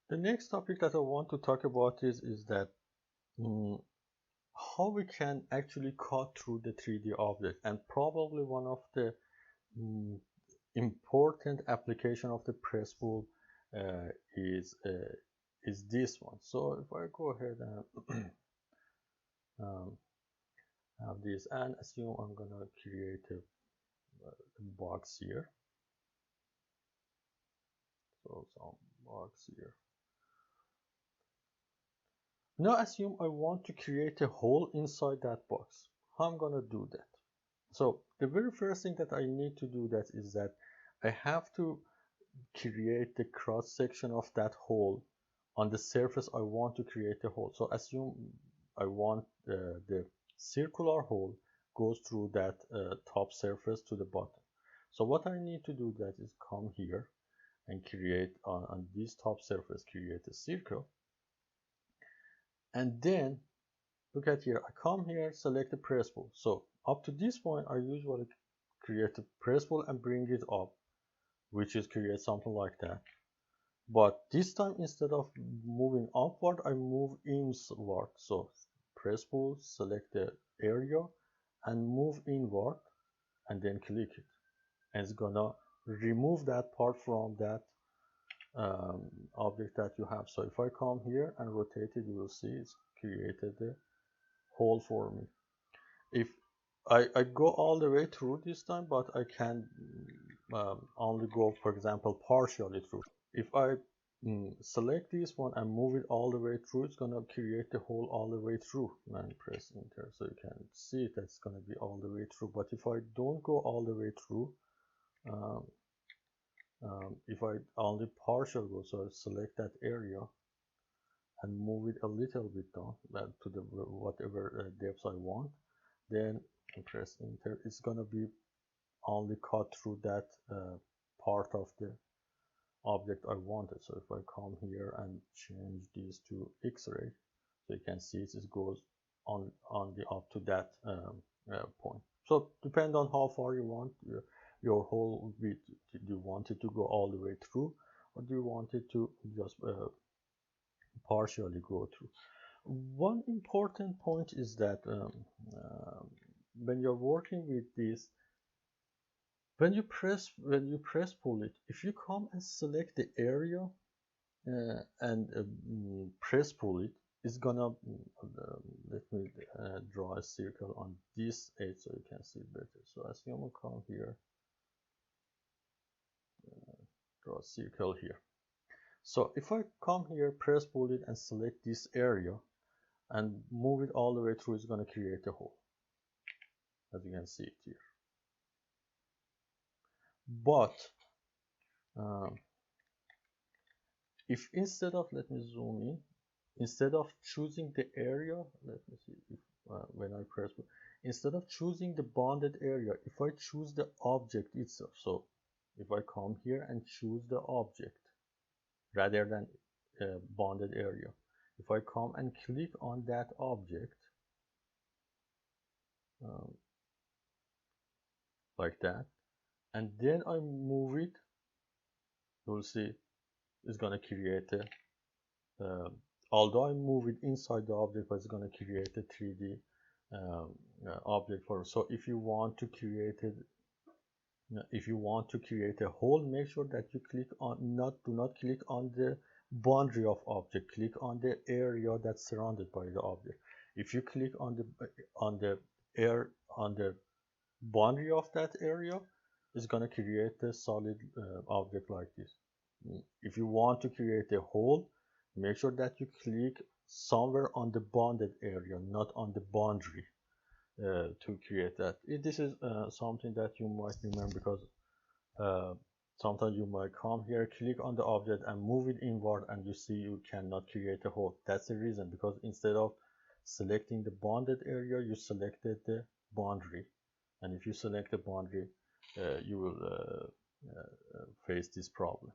The next topic that I want to talk about is that how we can actually cut through the 3D object, and probably one of the important application of the Presspull uh, is uh, is this one. So if I go ahead and have this and assume I'm gonna create a box here. So some box here. Now assume I want to create a hole inside that box. How I'm gonna do that? So the very first thing that I need to do that is that I have to create the cross section of that hole on the surface I want to create a hole. So assume I want the circular hole goes through that top surface to the bottom. So what I need to do that is come here and create on this top surface, create a circle. And then look at here, I come here, select the Presspull. So up to this point, I usually create a Presspull and bring it up, which is create something like that. But this time, instead of moving upward, I move inward. So Presspull, select the area and move inward and then click it. And it's gonna remove that part from that object that you have. So if I come here and rotate it, you will see it's created the hole for me. If I go all the way through this time, but I can only go, for example, partially through. If I select this one and move it all the way through, it's gonna create the hole all the way through and press enter. So you can see that it's gonna be all the way through. But if I don't go all the way through, um, if I only partial go, so I select that area and move it a little bit down to the whatever depth I want, then press enter. It's gonna be only cut through that part of the object I wanted. So if I come here and change this to X-ray, so you can see it goes on the up to that point. So depend on how far you want your hole width. Do you want it to go all the way through, or do you want it to just partially go through? One important point is that when you're working with this, when you press pull it, if you come and select the area and press pull it, it's gonna let me draw a circle on this edge so you can see it better. So as you come here, draw a circle here. So if I come here, press pull it and select this area and move it all the way through, it's gonna create a hole, as you can see it here. But if instead of, let me zoom in, instead of choosing the area, let me see if when I press, instead of choosing the bonded area, if I choose the object itself, so if I come here and choose the object rather than bonded area, if I come and click on that object like that, and then I move it, you'll see it's gonna create a although I move it inside the object, but it's going to create a 3D object for us. So if you want to create it, if you want to create a hole, make sure that you click on do not click on the boundary of object. Click on the area that's surrounded by the object. If you click on the boundary of that area, it's going to create a solid object like this. If you want to create a hole, make sure that you click somewhere on the bounded area, not on the boundary, to create that. This is something that you might remember, because sometimes you might come here, click on the object and move it inward, and you see you cannot create a hole. That's the reason, because instead of selecting the bounded area, you selected the boundary. And if you select the boundary, you will face this problem.